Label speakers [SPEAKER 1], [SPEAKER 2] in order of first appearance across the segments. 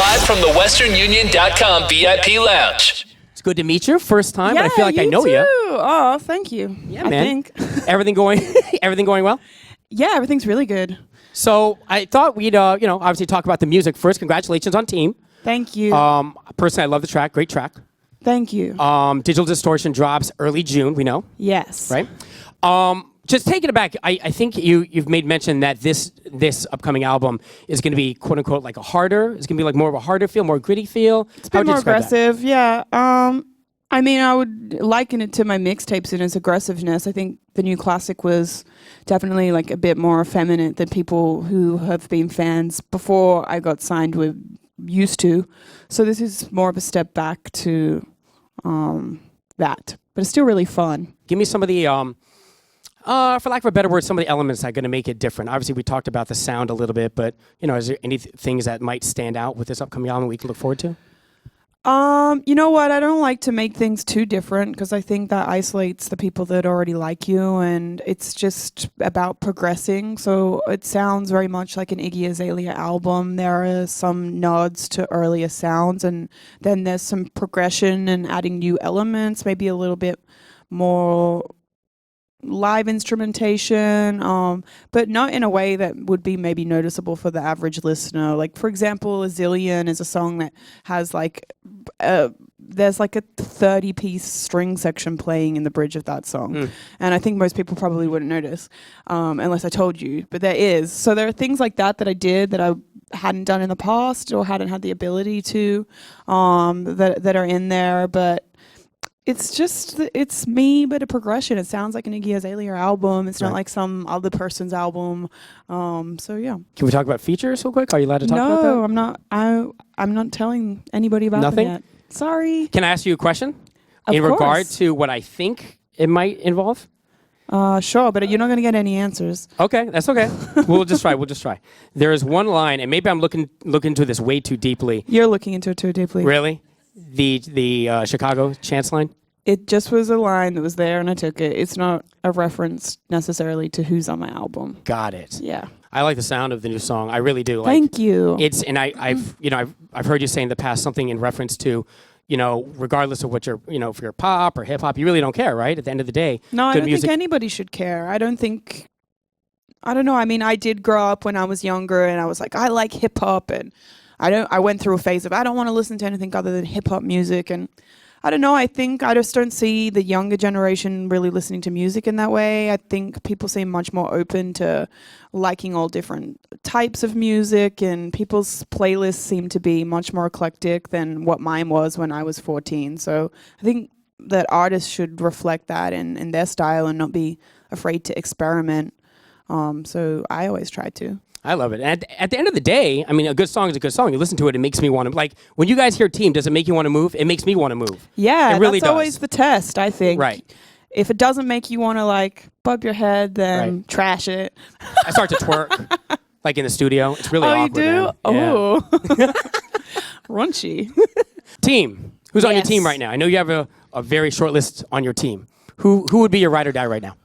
[SPEAKER 1] live from the westernunion.com VIP lounge.
[SPEAKER 2] It's good to meet you. First time,
[SPEAKER 3] Yeah,
[SPEAKER 2] but I feel like I know
[SPEAKER 3] too.
[SPEAKER 2] you.
[SPEAKER 3] Oh, thank you.
[SPEAKER 2] Yeah,
[SPEAKER 3] I
[SPEAKER 2] man.
[SPEAKER 3] think.
[SPEAKER 2] Everything going well?
[SPEAKER 3] Yeah, everything's really good.
[SPEAKER 2] So I thought we'd, obviously talk about the music first. Congratulations on Team.
[SPEAKER 3] Thank you.
[SPEAKER 2] Personally, I love the track. Great track.
[SPEAKER 3] Thank you.
[SPEAKER 2] Digital Distortion drops early June, we know.
[SPEAKER 3] Yes.
[SPEAKER 2] Right? Just taking it back, I think you've made mention that this upcoming album is going to be, quote unquote, like it's going to be like more of a harder feel, more gritty feel.
[SPEAKER 3] It's a bit more aggressive, yeah. I mean, I would liken it to my mixtapes in its aggressiveness. I think the new classic was definitely like a bit more effeminate than people who have been fans before I got signed were used to. So this is more of a step back to that. But it's still really fun.
[SPEAKER 2] Give me some of the, for lack of a better word, some of the elements that are going to make it different. Obviously, we talked about the sound a little bit, but, is there any things that might stand out with this upcoming album we can look forward to?
[SPEAKER 3] You know what? I don't like to make things too different because I think that isolates the people that already like you, and it's just about progressing. So it sounds very much like an Iggy Azalea album. There are some nods to earlier sounds, and then there's some progression and adding new elements, maybe a little bit more live instrumentation, but not in a way that would be maybe noticeable for the average listener. Like, for example, A Zillion is a song that has there's like a 30-piece string section playing in the bridge of that song. And I think most people probably wouldn't notice unless I told you, but there is. So there are things like that I did that I hadn't done in the past or hadn't had the ability to that are in there, but it's me, but a progression. It sounds like an Iggy Azalea album. It's not like some other person's album. So yeah.
[SPEAKER 2] Can we talk about features real quick? Are you allowed to talk about that?
[SPEAKER 3] No, I'm not. I'm not telling anybody about
[SPEAKER 2] Nothing?
[SPEAKER 3] them yet. Sorry.
[SPEAKER 2] Can I ask you a question?
[SPEAKER 3] Of
[SPEAKER 2] in
[SPEAKER 3] course.
[SPEAKER 2] regard to what I think it might involve?
[SPEAKER 3] Sure, but you're not going to get any answers.
[SPEAKER 2] Okay, that's okay. We'll just try. There is one line, and maybe I'm looking into this way too deeply.
[SPEAKER 3] You're looking into it too deeply.
[SPEAKER 2] Really? The Chicago chance line?
[SPEAKER 3] It just was a line that was there, and I took it. It's not a reference necessarily to who's on my album.
[SPEAKER 2] Got it.
[SPEAKER 3] Yeah.
[SPEAKER 2] I like the sound of the new song. I really do.
[SPEAKER 3] Thank you.
[SPEAKER 2] I've heard you say in the past something in reference to, regardless of what you're, if you're pop or hip hop, you really don't care, right? At the end of the day,
[SPEAKER 3] No, I
[SPEAKER 2] good
[SPEAKER 3] don't
[SPEAKER 2] music.
[SPEAKER 3] think anybody should care. I don't know. I mean, I did grow up when I was younger, and I was like, I like hip hop, and I went through a phase of I don't want to listen to anything other than hip hop music, and I don't know. I think I just don't see the younger generation really listening to music in that way. I think people seem much more open to liking all different types of music, and people's playlists seem to be much more eclectic than what mine was when I was 14. So I think that artists should reflect that in their style and not be afraid to experiment. So I always try to.
[SPEAKER 2] I love it. And at the end of the day, I mean, a good song is a good song. You listen to it, it makes me want to, like, when you guys hear Team, does it make you want to move? It makes me want to move.
[SPEAKER 3] Yeah,
[SPEAKER 2] it really
[SPEAKER 3] that's always the test, I think.
[SPEAKER 2] Right.
[SPEAKER 3] If it doesn't make you want to, like, bump your head, then trash it.
[SPEAKER 2] I start to twerk, like in the studio. It's really awkward.
[SPEAKER 3] You do?
[SPEAKER 2] Man.
[SPEAKER 3] Oh. Raunchy.
[SPEAKER 2] Team. Who's on your team right now? I know you have a very short list on your team. Who would be your ride or die right now?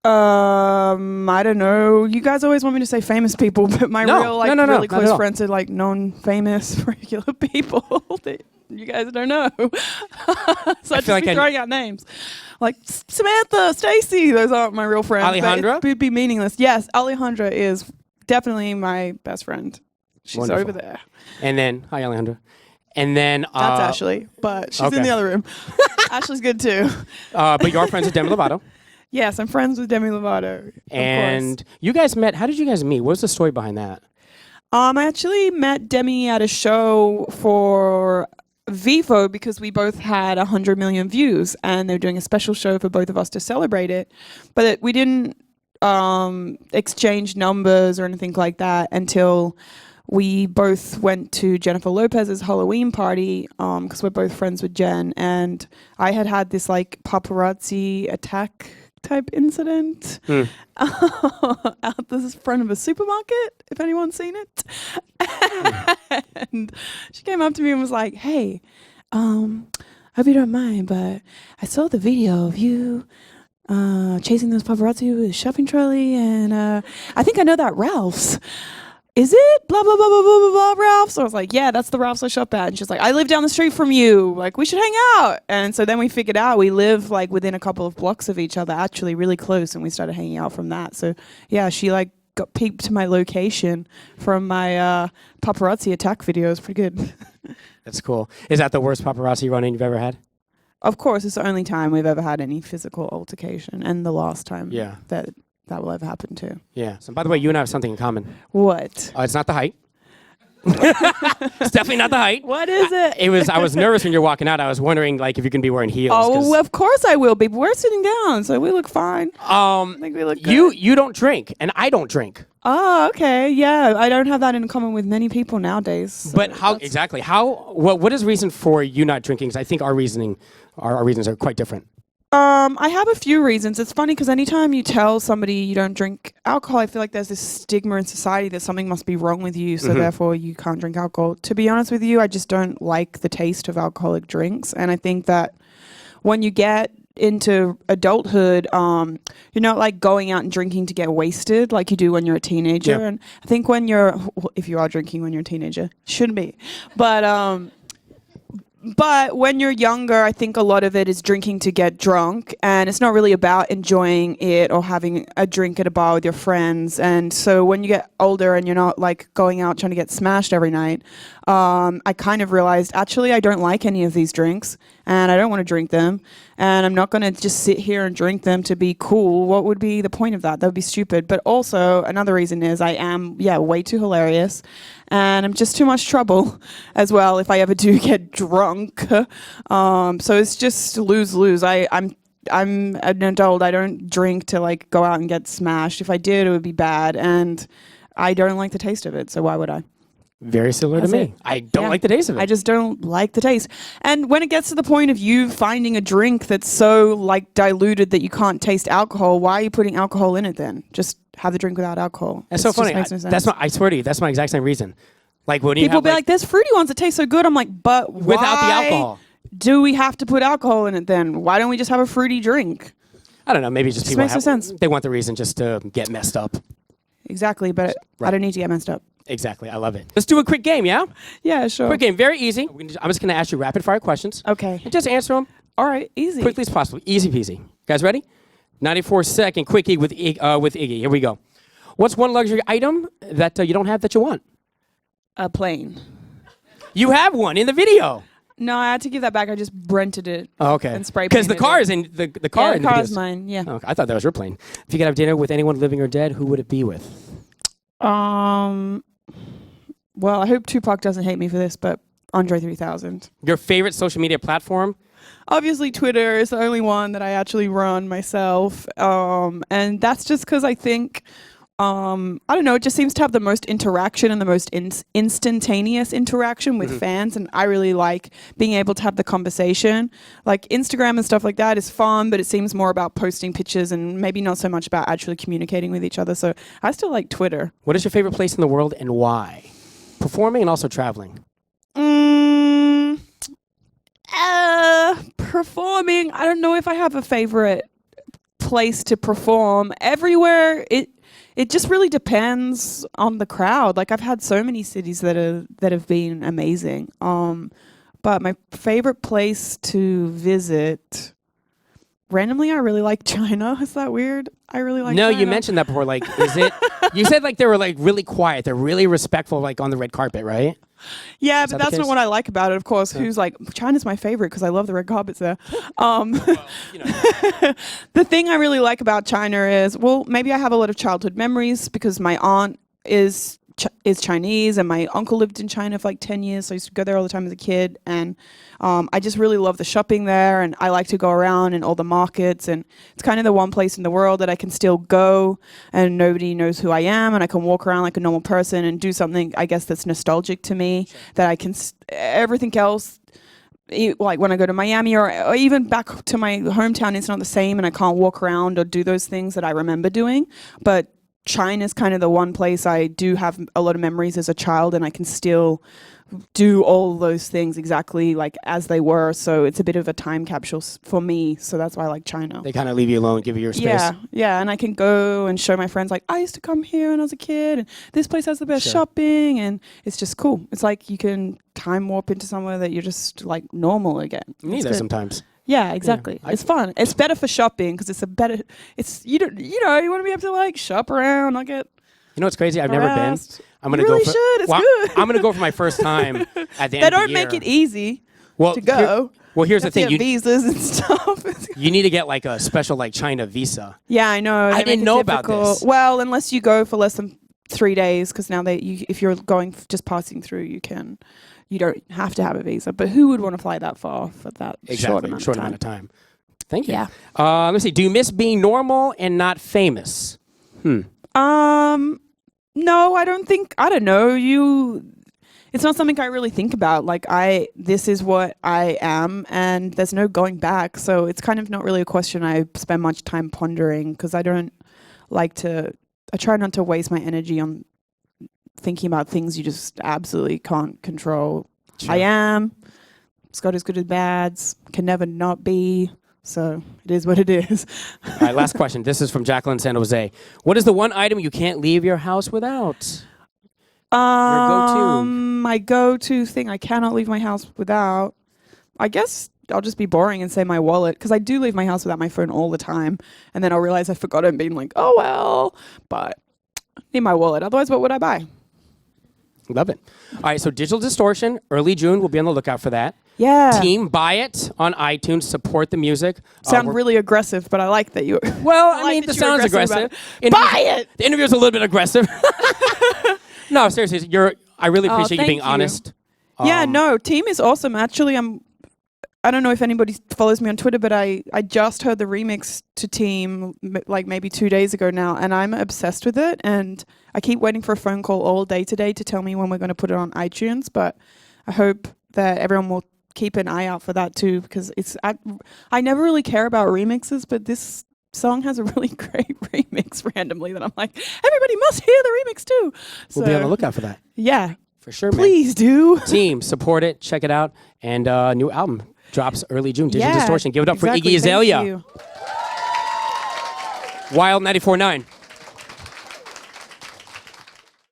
[SPEAKER 3] I don't know. You guys always want me to say famous people, but my really close friends are like non-famous regular people that you guys don't know. So I just be throwing out names. Like Samantha, Stacy, those aren't my real friends.
[SPEAKER 2] Alejandra?
[SPEAKER 3] It would be meaningless. Yes, Alejandra is definitely my best friend. She's
[SPEAKER 2] Wonderful.
[SPEAKER 3] over there.
[SPEAKER 2] And then, hi Alejandra. And then...
[SPEAKER 3] That's Ashley, but she's in the other room. Ashley's good too.
[SPEAKER 2] But you are friends with Demi Lovato.
[SPEAKER 3] Yes, I'm friends with Demi Lovato.
[SPEAKER 2] And you guys met, how did you guys meet? What was the story behind that?
[SPEAKER 3] I actually met Demi at a show for Vivo because we both had 100 million views, and they were doing a special show for both of us to celebrate it. But we didn't exchange numbers or anything like that until we both went to Jennifer Lopez's Halloween party because we're both friends with Jen. And I had this like paparazzi attack type incident out the front of a supermarket, if anyone's seen it. And she came up to me and was like, hey, hope you don't mind, but I saw the video of you chasing those paparazzi with a shopping trolley, and I think I know that Ralph's. is it blah, blah, blah, blah, blah, blah, blah, Ralph's? I was like, yeah, that's the Ralph's I shop at. And she's like, I live down the street from you. Like, we should hang out. And so then we figured out we live like within a couple of blocks of each other, actually really close. And we started hanging out from that. So yeah, she like got peeped to my location from my paparazzi attack video. It was pretty good.
[SPEAKER 2] That's cool. Is that the worst paparazzi run-in you've ever had?
[SPEAKER 3] Of course, it's the only time we've ever had any physical altercation, and the last time that will ever happen too.
[SPEAKER 2] Yeah. So by the way, you and I have something in common.
[SPEAKER 3] What?
[SPEAKER 2] It's not the height. It's definitely not the height.
[SPEAKER 3] What is it?
[SPEAKER 2] I was nervous when you're walking out. I was wondering like if you're gonna be wearing heels.
[SPEAKER 3] Oh, well, of course I will be. But we're sitting down, so we look fine. I think we look good.
[SPEAKER 2] You don't drink, and I don't drink.
[SPEAKER 3] Oh, okay. Yeah, I don't have that in common with many people nowadays. So
[SPEAKER 2] but how exactly? What is the reason for you not drinking? Because I think our reasons are quite different.
[SPEAKER 3] I have a few reasons. It's funny because anytime you tell somebody you don't drink alcohol, I feel like there's this stigma in society that something must be wrong with you, so therefore you can't drink alcohol. To be honest with you, I just don't like the taste of alcoholic drinks, and I think that when you get into adulthood, you're not like going out and drinking to get wasted like you do when you're a teenager.
[SPEAKER 2] Yeah.
[SPEAKER 3] And I think if you are drinking when you're a teenager, shouldn't be. But when you're younger, I think a lot of it is drinking to get drunk, and it's not really about enjoying it or having a drink at a bar with your friends. And so when you get older and you're not like going out trying to get smashed every night, I kind of realized actually I don't like any of these drinks, and I don't want to drink them, and I'm not going to just sit here and drink them to be cool. What would be the point of that? That would be stupid. But also another reason is I am way too hilarious, and I'm just too much trouble as well if I ever do get drunk. So it's just lose-lose. I'm an adult. I don't drink to like go out and get smashed. If I did, it would be bad, and I don't like the taste of it, so why would I?
[SPEAKER 2] Very similar to me. I don't like the taste of it.
[SPEAKER 3] I just don't like the taste. And when it gets to the point of you finding a drink that's so like diluted that you can't taste alcohol, why are you putting alcohol in it then? Just have the drink without alcohol.
[SPEAKER 2] That's so funny. I swear to you, that's my exact same reason. Like when
[SPEAKER 3] people be like, "There's fruity ones that taste so good." I'm like, "But
[SPEAKER 2] without the alcohol,
[SPEAKER 3] do we have to put alcohol in it then? Why don't we just have a fruity drink?"
[SPEAKER 2] I don't know. Maybe just people
[SPEAKER 3] makes no sense.
[SPEAKER 2] They want the reason just to get messed up.
[SPEAKER 3] Exactly, but I don't need to get messed up.
[SPEAKER 2] Exactly. I love it. Let's do a quick game, yeah?
[SPEAKER 3] Yeah, sure.
[SPEAKER 2] Quick game. Very easy. I'm just going to ask you rapid fire questions.
[SPEAKER 3] Okay.
[SPEAKER 2] And just answer them.
[SPEAKER 3] All right. Easy.
[SPEAKER 2] Quickly as possible. Easy peasy. Guys ready? 94-second quickie with Iggy. Here we go. What's one luxury item that you don't have that you want?
[SPEAKER 3] A plane.
[SPEAKER 2] You have one in the video.
[SPEAKER 3] No, I had to give that back. I just rented it.
[SPEAKER 2] Oh, okay.
[SPEAKER 3] And spray
[SPEAKER 2] because
[SPEAKER 3] painted
[SPEAKER 2] the car
[SPEAKER 3] it.
[SPEAKER 2] is in the car.
[SPEAKER 3] Yeah,
[SPEAKER 2] in
[SPEAKER 3] the car
[SPEAKER 2] videos.
[SPEAKER 3] is mine. Yeah.
[SPEAKER 2] Oh, okay. I thought that was your plane. If you could have dinner with anyone living or dead, who would it be with?
[SPEAKER 3] Well, I hope Tupac doesn't hate me for this, but Andre 3000.
[SPEAKER 2] Your favorite social media platform?
[SPEAKER 3] Obviously, Twitter is the only one that I actually run myself, and that's just because I think, I don't know, it just seems to have the most interaction and the most instantaneous interaction with fans, and I really like being able to have the conversation. Like Instagram and stuff like that is fun, but it seems more about posting pictures and maybe not so much about actually communicating with each other, so I still like Twitter.
[SPEAKER 2] What is your favorite place in the world and why? Performing and also traveling.
[SPEAKER 3] Performing, I don't know if I have a favorite place to perform. Everywhere, it just really depends on the crowd. Like I've had so many cities that have been amazing. But my favorite place to visit, randomly, I really like China. Is that weird? I really like China.
[SPEAKER 2] No, you mentioned that before. Like, is it? You said like they were like really quiet. They're really respectful, like on the red carpet, right?
[SPEAKER 3] Yeah, but that's not what I like about it. Of course, who's like China's my favorite because I love the red carpets there. Well, you know. The thing I really like about China is, well, maybe I have a lot of childhood memories because my aunt is Chinese and my uncle lived in China for like 10 years, so I used to go there all the time as a kid, and I just really love the shopping there, and I like to go around in all the markets, and it's kind of the one place in the world that I can still go and nobody knows who I am, and I can walk around like a normal person and do something, I guess, that's nostalgic to me, that I can, everything else, like when I go to Miami or even back to my hometown, it's not the same, and I can't walk around or do those things that I remember doing, but China's kind of the one place I do have a lot of memories as a child, and I can still do all those things exactly like as they were. So it's a bit of a time capsule for me. So that's why I like China.
[SPEAKER 2] They kind of leave you alone, give you your space.
[SPEAKER 3] Yeah, and I can go and show my friends like I used to come here when I was a kid, and this place has the best shopping, and it's just cool. It's like you can time warp into somewhere that you're just like normal again.
[SPEAKER 2] You need that sometimes.
[SPEAKER 3] Yeah, exactly. It's fun. It's better for shopping because you want to be able to like shop around, not get.
[SPEAKER 2] You know what's crazy? I've never been. I'm gonna
[SPEAKER 3] really
[SPEAKER 2] go.
[SPEAKER 3] It's good.
[SPEAKER 2] I'm gonna go for my first time at the end of the year.
[SPEAKER 3] They don't make it easy to go.
[SPEAKER 2] Here's the thing:
[SPEAKER 3] you visas and stuff.
[SPEAKER 2] You need to get like a special like China visa.
[SPEAKER 3] Yeah, I know.
[SPEAKER 2] I didn't know about this.
[SPEAKER 3] Well, unless you go for less than 3 days, because now if you're going just passing through, you don't have to have a visa. But who would want to fly that far for that short amount of time? Thank you. Yeah.
[SPEAKER 2] Let's see. Do you miss being normal and not famous?
[SPEAKER 3] No, I don't know. It's not something I really think about. Like this is what I am and there's no going back. So it's kind of not really a question I spend much time pondering because I try not to waste my energy on thinking about things you just absolutely can't control. Sure. I am. It's got its good and bads. Can never not be. So it is what it is.
[SPEAKER 2] All right, last question. This is from Jacqueline San Jose. What is the one item you can't leave your house without? Your go-to.
[SPEAKER 3] My go-to thing I cannot leave my house without. I guess I'll just be boring and say my wallet because I do leave my house without my phone all the time, and then I'll realize I forgot it and being like, oh well. But I need my wallet. Otherwise, what would I buy?
[SPEAKER 2] Love it. All right, so Digital Distortion, early June. We'll be on the lookout for that.
[SPEAKER 3] Yeah.
[SPEAKER 2] Team, buy it on iTunes. Support the music.
[SPEAKER 3] Sound really aggressive, but I like that you.
[SPEAKER 2] Well, I mean, the sound's aggressive.
[SPEAKER 3] Buy it.
[SPEAKER 2] The interview's a little bit aggressive. No, seriously, I really appreciate you being honest.
[SPEAKER 3] Yeah, no, Team is awesome. Actually, I don't know if anybody follows me on Twitter, but I just heard the remix to Team like maybe 2 days ago now, and I'm obsessed with it. And I keep waiting for a phone call all day today to tell me when we're going to put it on iTunes. But I hope that everyone will keep an eye out for that too, because I never really care about remixes, but this song has a really great remix randomly that I'm like, everybody must hear the remix too.
[SPEAKER 2] We'll be on the lookout for that.
[SPEAKER 3] Yeah.
[SPEAKER 2] For sure, man.
[SPEAKER 3] Please do.
[SPEAKER 2] Team, support it, check it out, and new album drops early June. Digital Distortion. Give it up for Iggy Azalea.
[SPEAKER 3] Thank you.
[SPEAKER 2] Wild 94.9.